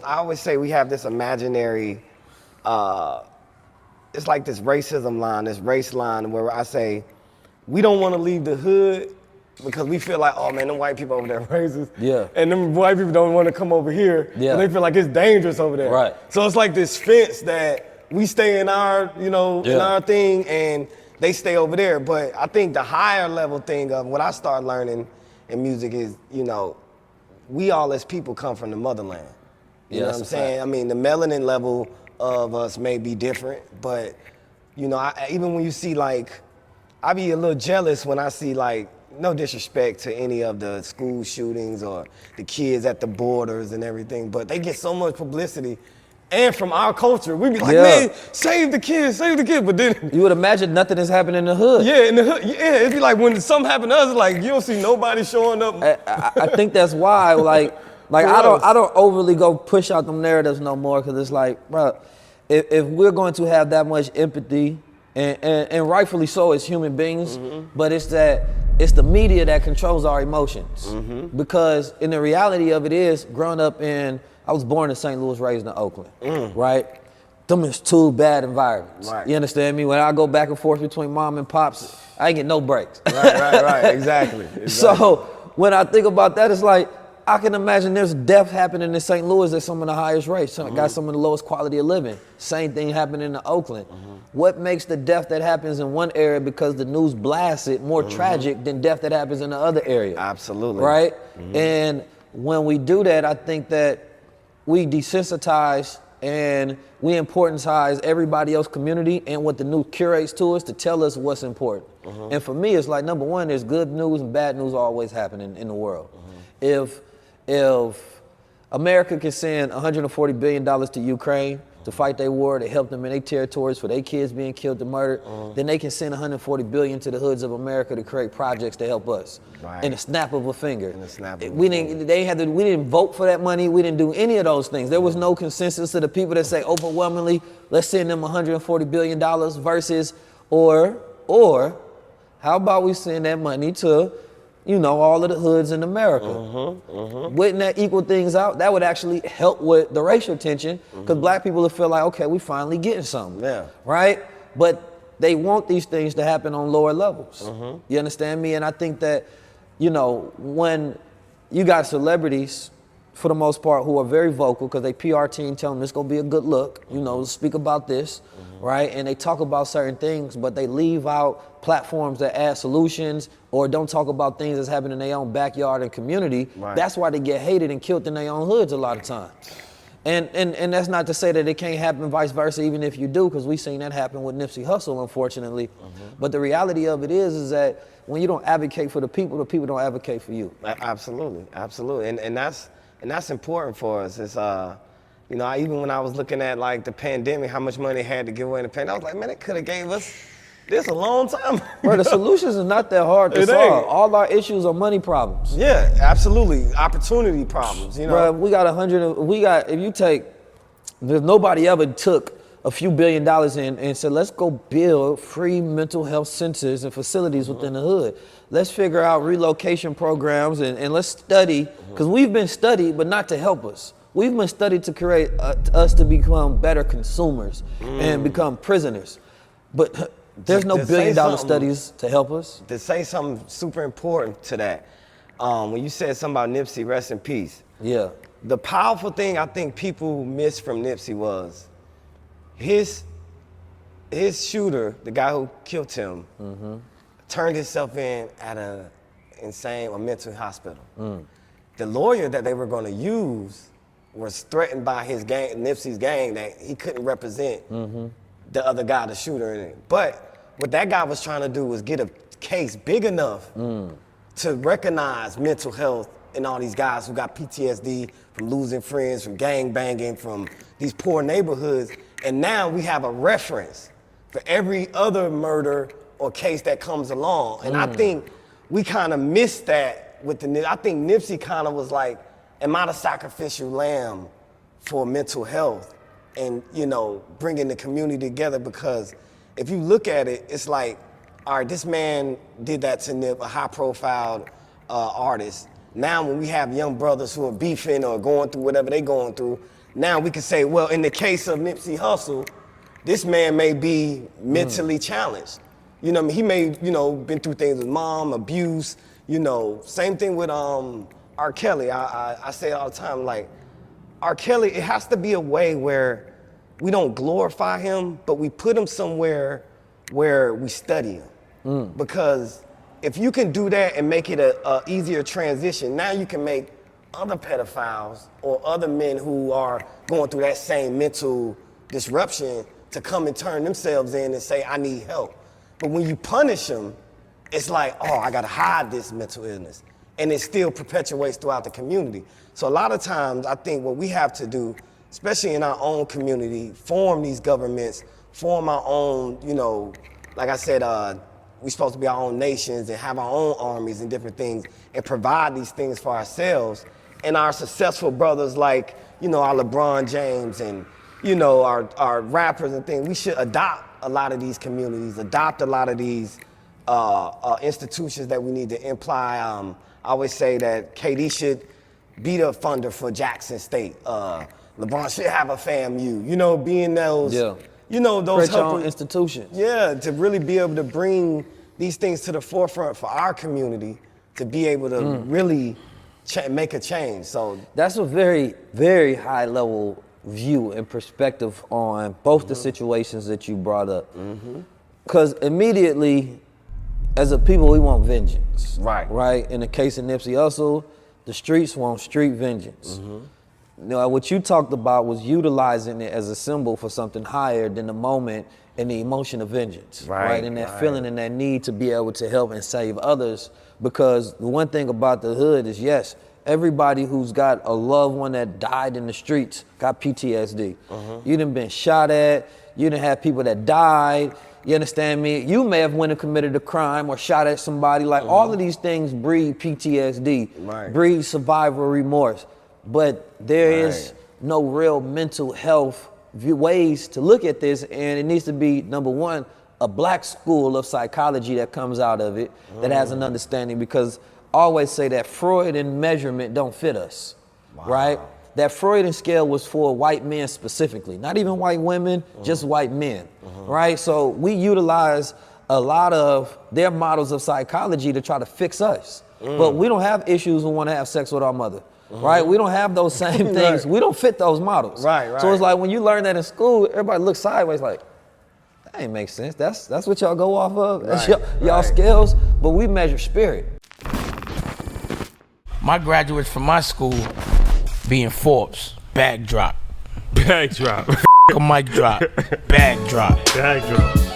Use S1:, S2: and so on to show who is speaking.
S1: I always say we have this imaginary, it's like this racism line, this race line where I say, we don't want to leave the hood because we feel like, oh man, them white people over there are racist.
S2: Yeah.
S1: And them white people don't want to come over here.
S2: Yeah.
S1: And they feel like it's dangerous over there.
S2: Right.
S1: So it's like this fence that we stay in our, in our thing and they stay over there. But I think the higher level thing of what I started learning in music is, we all as people come from the motherland. You know what I'm saying? I mean, the melanin level of us may be different, but even when you see I be a little jealous when I see no disrespect to any of the school shootings or the kids at the borders and everything, but they get so much publicity. And from our culture, we be like, man, save the kids, but then
S2: you would imagine nothing is happening in the hood.
S1: Yeah, in the hood, it'd be like when something happened to us, it's like you don't see nobody showing up.
S2: I think that's why, I don't overly go push out them narratives no more, because it's like, bro, if we're going to have that much empathy, and rightfully so as human beings, but it's the media that controls our emotions. Because in the reality of it is, growing up I was born in St. Louis, raised in Oakland, right? Them is two bad environments. Right. You understand me? When I go back and forth between mom and pops, I ain't get no breaks.
S1: Right, exactly.
S2: So when I think about that, it's like, I can imagine there's death happening in St. Louis at some of the highest rates, got some of the lowest quality of living. Same thing happening in Oakland. What makes the death that happens in one area because the news blasts it more tragic than death that happens in the other area?
S1: Absolutely.
S2: Right? And when we do that, I think that we desensitize and we importantize everybody else's community and what the news curates to us to tell us what's important. And for me, it's like, number one, there's good news and bad news always happening in the world. If America can send $140 billion to Ukraine to fight their war, to help them in their territories for their kids being killed and murdered, then they can send $140 billion to the hoods of America to create projects to help us. Right. In a snap of a finger. We didn't vote for that money. We didn't do any of those things. There was no consensus to the people that say overwhelmingly, let's send them $140 billion versus, or how about we send that money to all of the hoods in America. Wouldn't that equal things out? That would actually help with the racial tension, because black people will feel like, okay, we finally getting something. Yeah. Right? But they want these things to happen on lower levels. You understand me? And I think that, when you got celebrities, for the most part, who are very vocal, because they PR team tell them it's gonna be a good look, speak about this, right? And they talk about certain things, but they leave out platforms that add solutions or don't talk about things that's happening in their own backyard and community. Right. That's why they get hated and killed in their own hoods a lot of times. And that's not to say that it can't happen vice versa, even if you do, because we've seen that happen with Nipsey Hussle, unfortunately. But the reality of it is that when you don't advocate for the people don't advocate for you.
S1: Absolutely. And that's important for us. It's even when I was looking at the pandemic, how much money they had to give away in the pandemic, I was like, man, they could have gave us this a long time ago.
S2: Bro, the solutions are not that hard to solve. All our issues are money problems.
S1: Yeah, absolutely. Opportunity problems,
S2: Bro, there's nobody ever took a few $1 billion and said, let's go build free mental health centers and facilities within the hood. Let's figure out relocation programs and let's study, because we've been studied, but not to help us. We've been studied to create us to become better consumers and become prisoners. But there's no $1 billion studies to help us.
S1: To say something super important to that, when you said something about Nipsey, rest in peace.
S2: Yeah.
S1: The powerful thing I think people missed from Nipsey was his shooter, the guy who killed him, turned himself in at a mental hospital. The lawyer that they were going to use was threatened by his gang, Nipsey's gang, that he couldn't represent the other guy, the shooter. But what that guy was trying to do was get a case big enough to recognize mental health in all these guys who got PTSD from losing friends, from gang banging, from these poor neighborhoods. And now we have a reference for every other murder or case that comes along. And I think we kind of missed that with I think Nipsey kind of was like, am I the sacrificial lamb for mental health and, bringing the community together? Because if you look at it, it's like, all right, this man did that to Nip, a high-profile artist. Now when we have young brothers who are beefing or going through whatever they're going through, Now we can say, well, in the case of Nipsey Hussle, this man may be mentally challenged. You know what I mean? He may, been through things with mom, abuse, Same thing with R. Kelly. I say all the time, like, R. Kelly, it has to be a way where we don't glorify him, but we put him somewhere where we study him. Because if you can do that and make it a easier transition, now you can make other pedophiles or other men who are going through that same mental disruption to come and turn themselves in and say, I need help. But when you punish them, it's like, oh, I gotta hide this mental illness. And it still perpetuates throughout the community. So a lot of times, I think what we have to do, especially in our own community, form these governments, form our own, like I said, we're supposed to be our own nations and have our own armies and different things and provide these things for ourselves. And our successful brothers like, our LeBron James and, our rappers and things, we should adopt a lot of these communities, adopt a lot of these institutions that we need to imply. I always say that KD should be the funder for Jackson State. LeBron should have a FAMU, being those, those
S2: create your own institutions.
S1: Yeah, to really be able to bring these things to the forefront for our community to be able to really make a change. So
S2: that's a very, very high level view and perspective on both the situations that you brought up. Because immediately, as a people, we want vengeance. Right? In the case of Nipsey Hussle, the streets want street vengeance. Now, what you talked about was utilizing it as a symbol for something higher than the moment and the emotion of vengeance. Right? And that feeling and that need to be able to help and save others. Because the one thing about the hood is, yes, everybody who's got a loved one that died in the streets got PTSD. You done been shot at, you done had people that died, you understand me? You may have went and committed a crime or shot at somebody. Like all of these things breed PTSD, breed survival remorse. But there is no real mental health ways to look at this, and it needs to be, number one, a black school of psychology that comes out of it that has an understanding, because I always say that Freud and measurement don't fit us, right? That Freudian scale was for white men specifically, not even white women, just white men, right? So we utilize a lot of their models of psychology to try to fix us. But we don't have issues who want to have sex with our mother, right? We don't have those same things. We don't fit those models. So it's like when you learn that in school, everybody looks sideways like, that ain't make sense. That's what y'all go off of. That's y'all scales, but we measure spirit.
S3: My graduates from my school being Forbes, bag drop.
S4: Bag drop.
S3: A mic drop, bag drop.
S4: Bag drop.